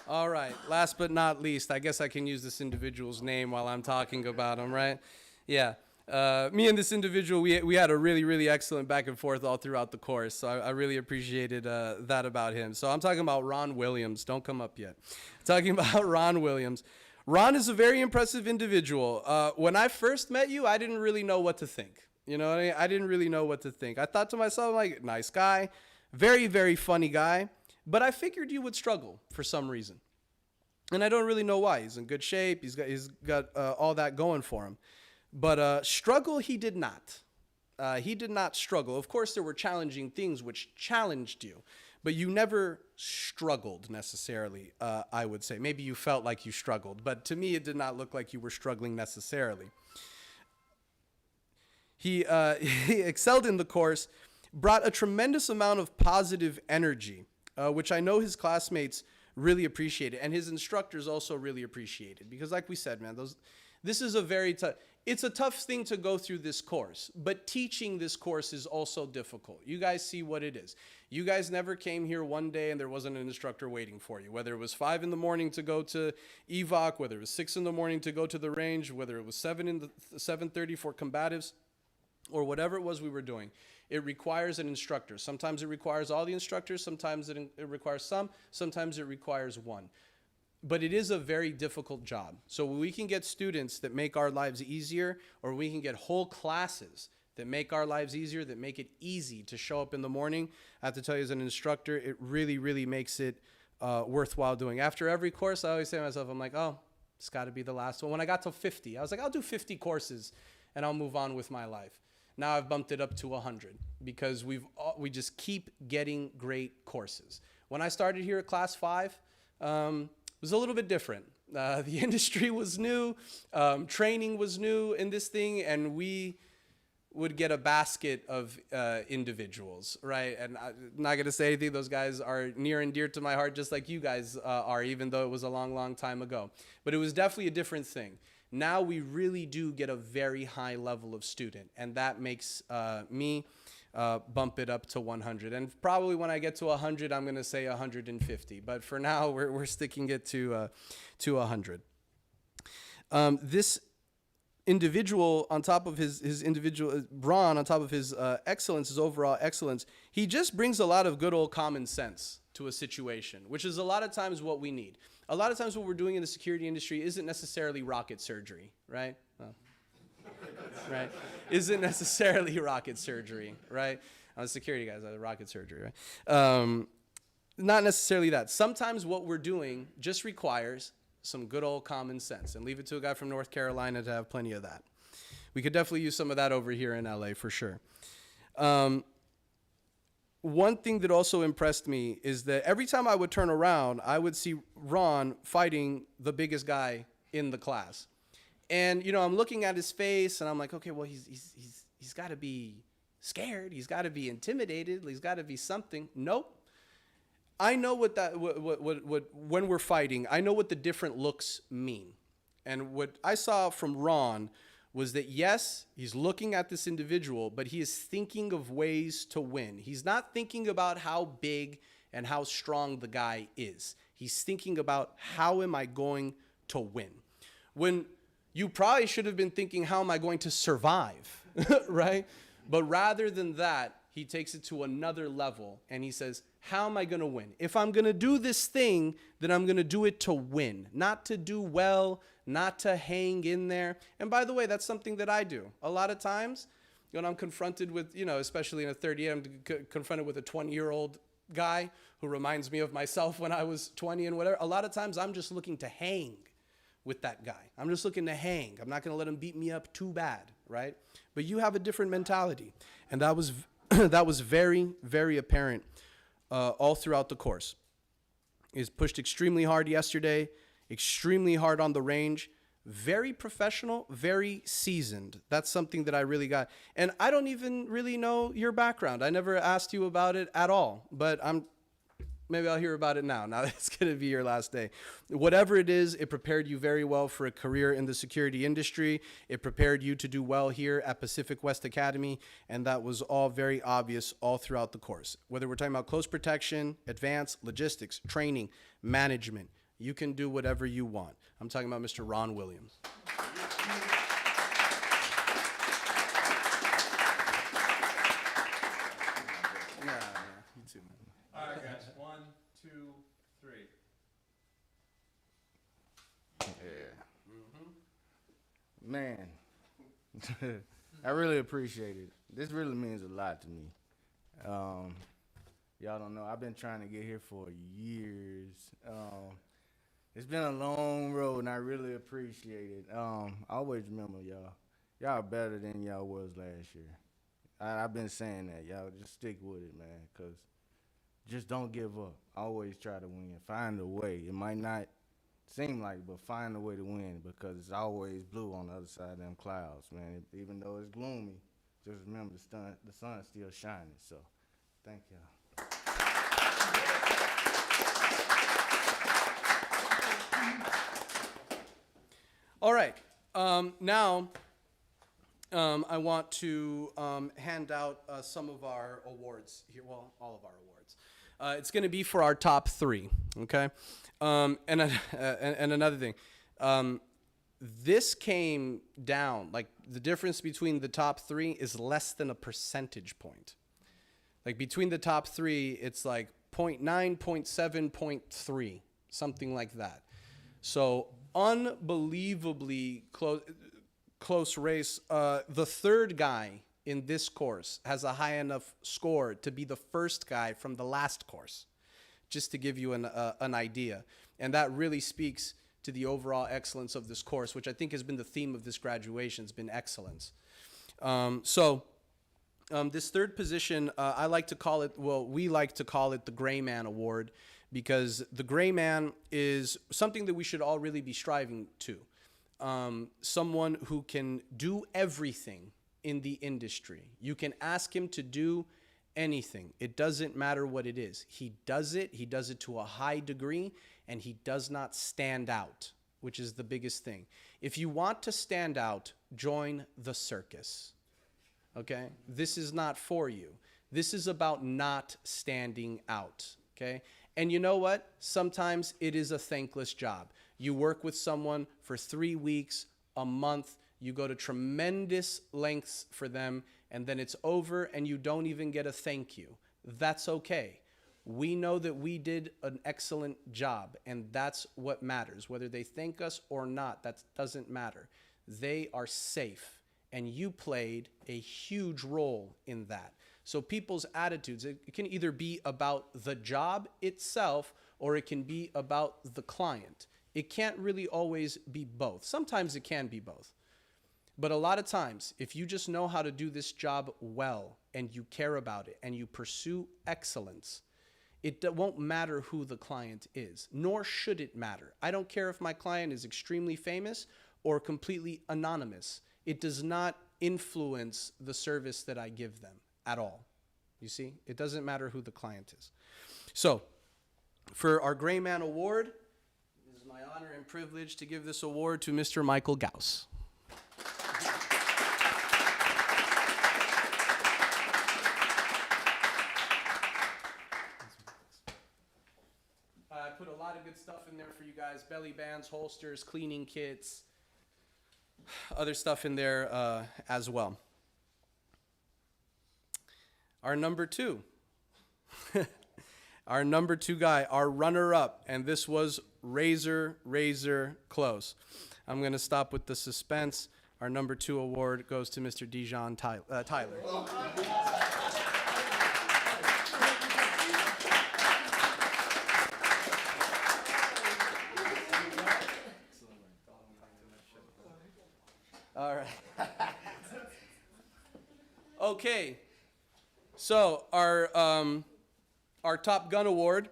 All right, last but not least, I guess I can use this individual's name while I'm talking about him, right? Yeah. Me and this individual, we had a really excellent back and forth all throughout the course, so I really appreciated that about him. So I'm talking about Ron Williams. Don't come up yet. I'm talking about Ron Williams. Ron is a very impressive individual. When I first met you, I didn't really know what to think. You know what I mean? I didn't really know what to think. I thought to myself, like, nice guy, very funny guy, but I figured you would struggle for some reason. And I don't really know why. He's in good shape. He's got all that going for him. But struggle, he did not. He did not struggle. Of course, there were challenging things which challenged you, but you never struggled necessarily, I would say. Maybe you felt like you struggled, but to me, it did not look like you were struggling necessarily. He excelled in the course, brought a tremendous amount of positive energy, which I know his classmates really appreciated, and his instructors also really appreciated. Because like we said, man, this is a very tough... It's a tough thing to go through this course, but teaching this course is also difficult. You guys see what it is. You guys never came here one day and there wasn't an instructor waiting for you, whether it was 5 in the morning to go to evac, whether it was 6 in the morning to go to the range, whether it was 7:30 for combatives, or whatever it was we were doing. It requires an instructor. Sometimes it requires all the instructors. Sometimes it requires some. Sometimes it requires one. But it is a very difficult job. So we can get students that make our lives easier, or we can get whole classes that make our lives easier, that make it easy to show up in the morning. I have to tell you, as an instructor, it really, really makes it worthwhile doing. After every course, I always say to myself, I'm like, oh, it's got to be the last one. When I got to 50, I was like, I'll do 50 courses and I'll move on with my life. Now I've bumped it up to 100 because we just keep getting great courses. When I started here at Class 5, it was a little bit different. The industry was new, training was new in this thing, and we would get a basket of individuals, right? And I'm not gonna say anything. Those guys are near and dear to my heart, just like you guys are, even though it was a long, long time ago. But it was definitely a different thing. Now we really do get a very high level of student, and that makes me bump it up to 100. And probably when I get to 100, I'm gonna say 150. But for now, we're sticking it to 100. This individual, on top of his individual, Ron, on top of his excellence, his overall excellence, he just brings a lot of good old common sense to a situation, which is a lot of times what we need. A lot of times what we're doing in the security industry isn't necessarily rocket surgery, right? Right? Isn't necessarily rocket surgery, right? I'm a security guy, rocket surgery, right? Not necessarily that. Sometimes what we're doing just requires some good old common sense, and leave it to a guy from North Carolina to have plenty of that. We could definitely use some of that over here in LA for sure. One thing that also impressed me is that every time I would turn around, I would see Ron fighting the biggest guy in the class. And, you know, I'm looking at his face and I'm like, okay, well, he's got to be scared. He's got to be intimidated. He's got to be something. Nope. I know what when we're fighting, I know what the different looks mean. And what I saw from Ron was that, yes, he's looking at this individual, but he is thinking of ways to win. He's not thinking about how big and how strong the guy is. He's thinking about, how am I going to win? When you probably should have been thinking, how am I going to survive, right? But rather than that, he takes it to another level and he says, how am I going to win? If I'm going to do this thing, then I'm going to do it to win, not to do well, not to hang in there. And by the way, that's something that I do. A lot of times when I'm confronted with, you know, especially in a third year, I'm confronted with a 20-year-old guy who reminds me of myself when I was 20 and whatever. A lot of times I'm just looking to hang with that guy. I'm just looking to hang. I'm not going to let him beat me up too bad, right? But you have a different mentality. And that was that was very, very apparent all throughout the course. He's pushed extremely hard yesterday, extremely hard on the range, very professional, very seasoned. That's something that I really got. And I don't even really know your background. I never asked you about it at all, but maybe I'll hear about it now. Now it's going to be your last day. Whatever it is, it prepared you very well for a career in the security industry. It prepared you to do well here at Pacific West Academy, and that was all very obvious all throughout the course. Whether we're talking about close protection, advanced, logistics, training, management, you can do whatever you want. I'm talking about Mr. Ron Williams. You too, man. All right, guys. 1, 2, 3. Yeah. Man, I really appreciate it. This really means a lot to me. Y'all don't know, I've been trying to get here for years. It's been a long road, and I really appreciate it. I always remember y'all. Y'all are better than y'all was last year. I've been saying that. Y'all just stick with it, man, because just don't give up. Always try to win. Find a way. It might not seem like it, but find a way to win, because it's always blue on the other side of them clouds, man. Even though it's gloomy, just remember the sun's still shining. So thank y'all. All right. Now, I want to hand out some of our awards here. Well, all of our awards. It's going to be for our top 3. Okay. And another thing. This came down, like the difference between the top three is less than a percentage point. Like between the top three, it's like 0.9, 0.7, 0.3, something like that. So unbelievably close race. The third guy in this course has a high enough score to be the first guy from the last course, just to give you an idea. And that really speaks to the overall excellence of this course, which I think has been the theme of this graduation, has been excellence. This third position, I like to call it, well, we like to call it the Gray Man Award, because the Gray Man is something that we should all really be striving to. Someone who can do everything in the industry. You can ask him to do anything. It doesn't matter what it is. He does it to a high degree, and he does not stand out, which is the biggest thing. If you want to stand out, join the circus. Okay? This is not for you. This is about not standing out. Okay? And you know what? Sometimes it is a thankless job. You work with someone for 3 weeks, a month, you go to tremendous lengths for them, and then it's over and you don't even get a thank you. That's okay. We know that we did an excellent job, and that's what matters. Whether they thank us or not, that doesn't matter. They are safe, and you played a huge role in that. So people's attitudes, it can either be about the job itself or it can be about the client. It can't really always be both. Sometimes it can be both. But a lot of times, if you just know how to do this job well and you care about it and you pursue excellence, it won't matter who the client is, nor should it matter. I don't care if my client is extremely famous or completely anonymous. It does not influence the service that I give them at all. You see, it doesn't matter who the client is. So, for our Gray Man Award, it is my honor and privilege to give this award to Mr. Michael Gauss. I put a lot of good stuff in there for you guys. Belly bands, holsters, cleaning kits, other stuff in there as well. Our number two. Our number two guy, our runner-up, and this was razor close. I'm going to stop with the suspense. Our number two award goes to Mr. Dejon Tyler. All right. Okay. So our Top Gun Award,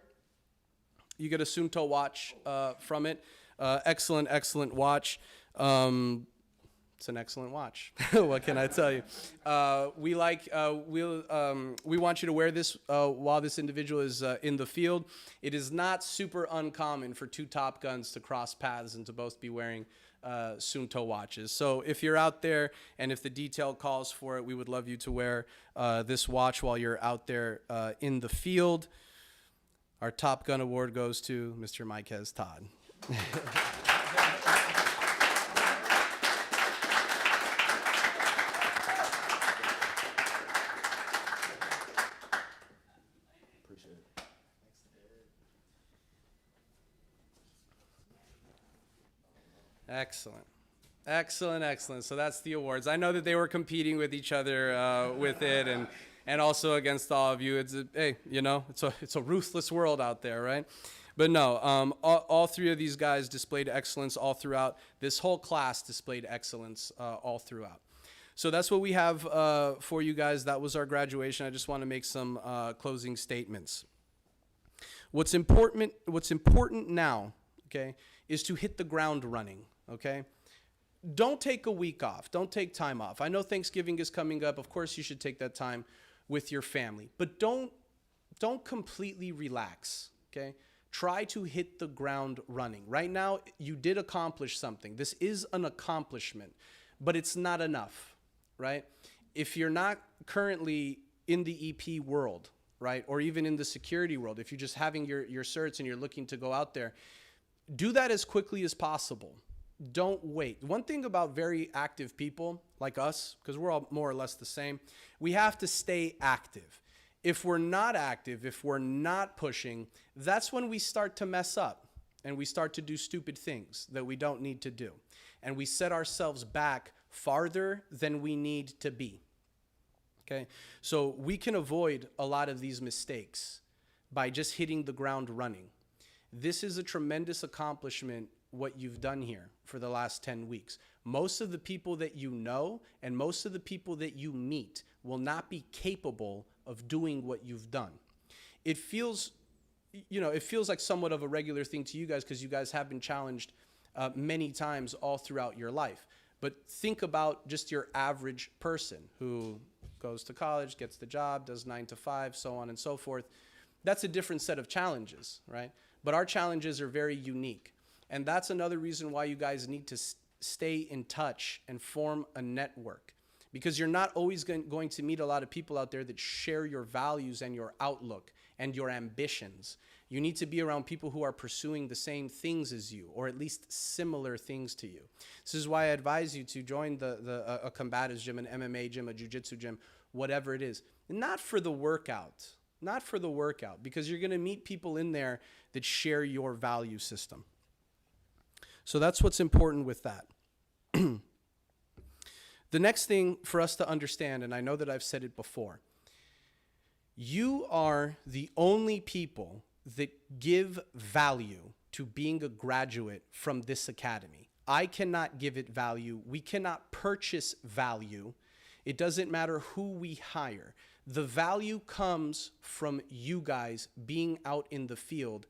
you get a Sunto watch from it. Excellent watch. It's an excellent watch. What can I tell you? We want you to wear this while this individual is in the field. It is not super uncommon for two Top Guns to cross paths and to both be wearing Sunto watches. So if you're out there and if the detail calls for it, we would love you to wear this watch while you're out there in the field. Our Top Gun Award goes to Mr. Mikz Todd. Excellent. So that's the awards. I know that they were competing with each other with it, and also against all of you. It's a ruthless world out there, right? But no, all three of these guys displayed excellence all throughout. This whole class displayed excellence all throughout. So that's what we have for you guys. That was our graduation. I just want to make some closing statements. What's important now, okay, is to hit the ground running. Okay, don't take a week off. Don't take time off. I know Thanksgiving is coming up. Of course, you should take that time with your family, but don't completely relax. Okay, try to hit the ground running. Right now, you did accomplish something. This is an accomplishment, but it's not enough, right? If you're not currently in the EP world, right, or even in the security world, if you're just having your certs and you're looking to go out there, do that as quickly as possible. Don't wait. One thing about very active people like us, because we're all more or less the same, we have to stay active. If we're not active, if we're not pushing, that's when we start to mess up and we start to do stupid things that we don't need to do. And we set ourselves back farther than we need to be. Okay? So we can avoid a lot of these mistakes by just hitting the ground running. This is a tremendous accomplishment, what you've done here for the last 10 weeks. Most of the people that you know and most of the people that you meet will not be capable of doing what you've done. It feels, it feels like somewhat of a regular thing to you guys because you guys have been challenged many times all throughout your life. But think about just your average person who goes to college, gets the job, does 9 to 5, so on and so forth. That's a different set of challenges, right? But our challenges are very unique. And that's another reason why you guys need to stay in touch and form a network. Because you're not always going to meet a lot of people out there that share your values and your outlook and your ambitions. You need to be around people who are pursuing the same things as you, or at least similar things to you. This is why I advise you to join a combatives gym, an MMA gym, a jiu-jitsu gym, whatever it is. Not for the workout, because you're gonna meet people in there that share your value system. So that's what's important with that. The next thing for us to understand, and I know that I've said it before, you are the only people that give value to being a graduate from this academy. I cannot give it value. We cannot purchase value. It doesn't matter who we hire. The value comes from you guys being out in the field,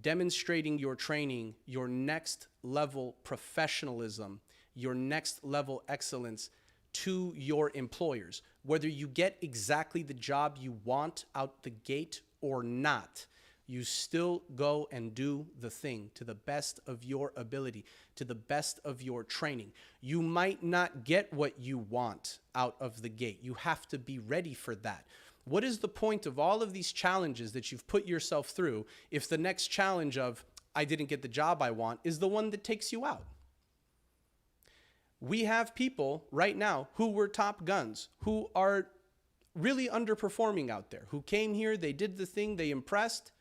demonstrating your training, your next level professionalism, your next level excellence to your employers. Whether you get exactly the job you want out the gate or not, you still go and do the thing to the best of your ability, to the best of your training. You might not get what you want out of the gate. You have to be ready for that. What is the point of all of these challenges that you've put yourself through if the next challenge of, I didn't get the job I want, is the one that takes you out? We have people right now who were top guns, who are really underperforming out there, who came here, they did the thing, they impressed,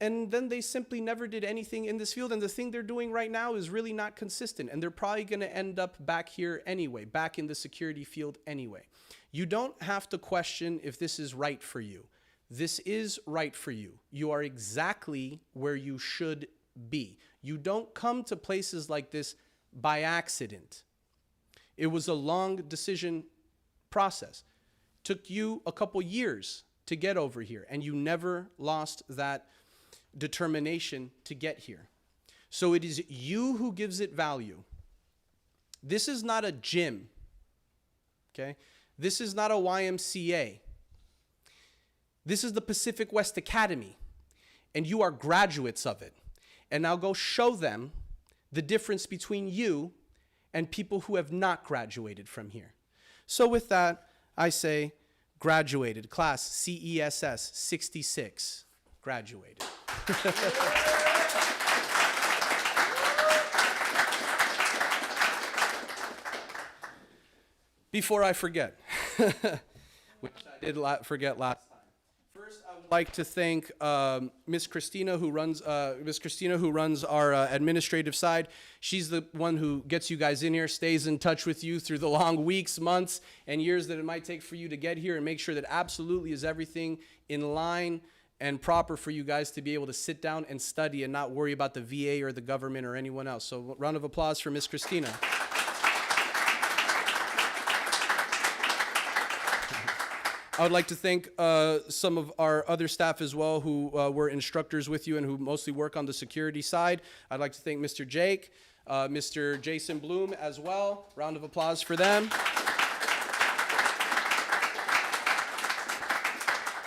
and then they simply never did anything in this field. And the thing they're doing right now is really not consistent. And they're probably going to end up back here anyway, back in the security field anyway. You don't have to question if this is right for you. This is right for you. You are exactly where you should be. You don't come to places like this by accident. It was a long decision process. Took you a couple years to get over here, and you never lost that determination to get here. So it is you who gives it value. This is not a gym, okay? This is not a YMCA. This is the Pacific West Academy, and you are graduates of it. And now go show them the difference between you and people who have not graduated from here. So with that, I say graduated, class CESS 66, graduated. Before I forget, which I did forget last time. First, I would like to thank Miss Christina, who runs our administrative side. She's the one who gets you guys in here, stays in touch with you through the long weeks, months, and years that it might take for you to get here, and make sure that absolutely is everything in line and proper for you guys to be able to sit down and study and not worry about the VA or the government or anyone else. So round of applause for Miss Christina. I would like to thank some of our other staff as well who were instructors with you and who mostly work on the security side. I'd like to thank Mr. Jake, Mr. Jason Bloom as well. Round of applause for them.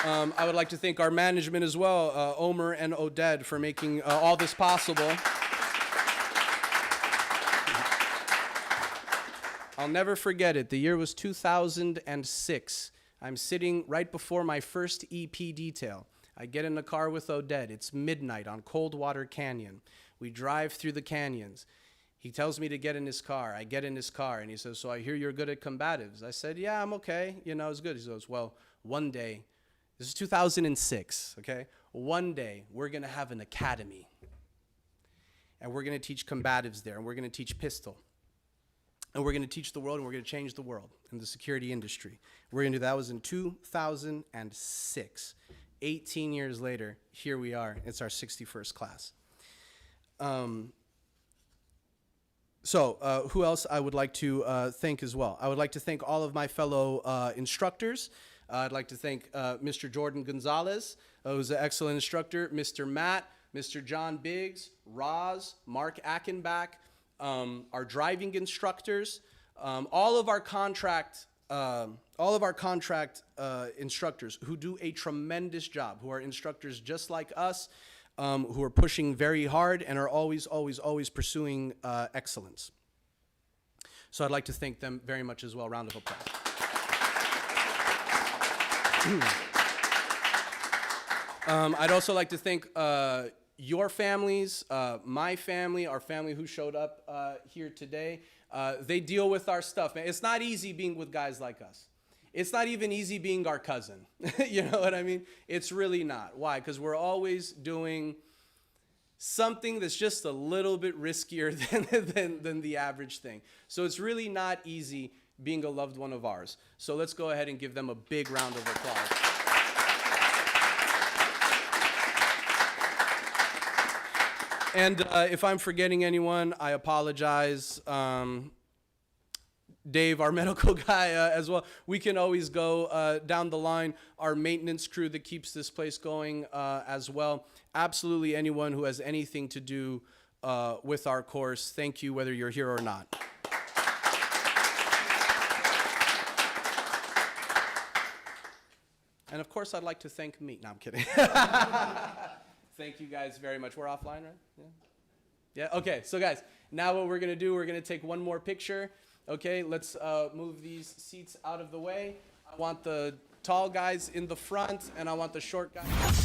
I would like to thank our management as well, Omer and Oded, for making all this possible. I'll never forget it. The year was 2006. I'm sitting right before my first EP detail. I get in the car with Oded. It's midnight on Coldwater Canyon. We drive through the canyons. He tells me to get in his car. I get in his car, and he says, so I hear you're good at combatives. I said, yeah, I'm okay. You know, it's good. He goes, well, one day, this is 2006, okay? One day, we're going to have an academy, and we're going to teach combatives there, and we're going to teach pistol, and we're going to teach the world, and we're going to change the world in the security industry. We're going to do that. Was in 2006. 18 years later, here we are. It's our 61st class. So who else I would like to thank as well? I would like to thank all of my fellow instructors. I'd like to thank Mr. Jordan Gonzalez, who's an excellent instructor, Mr. Matt, Mr. John Biggs, Roz, Mark Ackenbach, our driving instructors, all of our contract instructors who do a tremendous job, who are instructors just like us, who are pushing very hard and are always, always, always pursuing excellence. So I'd like to thank them very much as well. Round of applause. I'd also like to thank your families, my family, our family who showed up here today. They deal with our stuff, man. It's not easy being with guys like us. It's not even easy being our cousin. You know what I mean? It's really not. Why? Because we're always doing something that's just a little bit riskier than the average thing. So it's really not easy being a loved one of ours. So let's go ahead and give them a big round of applause. And if I'm forgetting anyone, I apologize. Dave, our medical guy as well. We can always go down the line. Our maintenance crew that keeps this place going as well. Absolutely anyone who has anything to do with our course, thank you whether you're here or not. And of course, I'd like to thank me. No, I'm kidding. Thank you guys very much. We're offline, right? Yeah. Yeah, okay. So guys, now what we're gonna do, we're gonna take one more picture. Okay, let's move these seats out of the way. I want the tall guys in the front, and I want the short guys.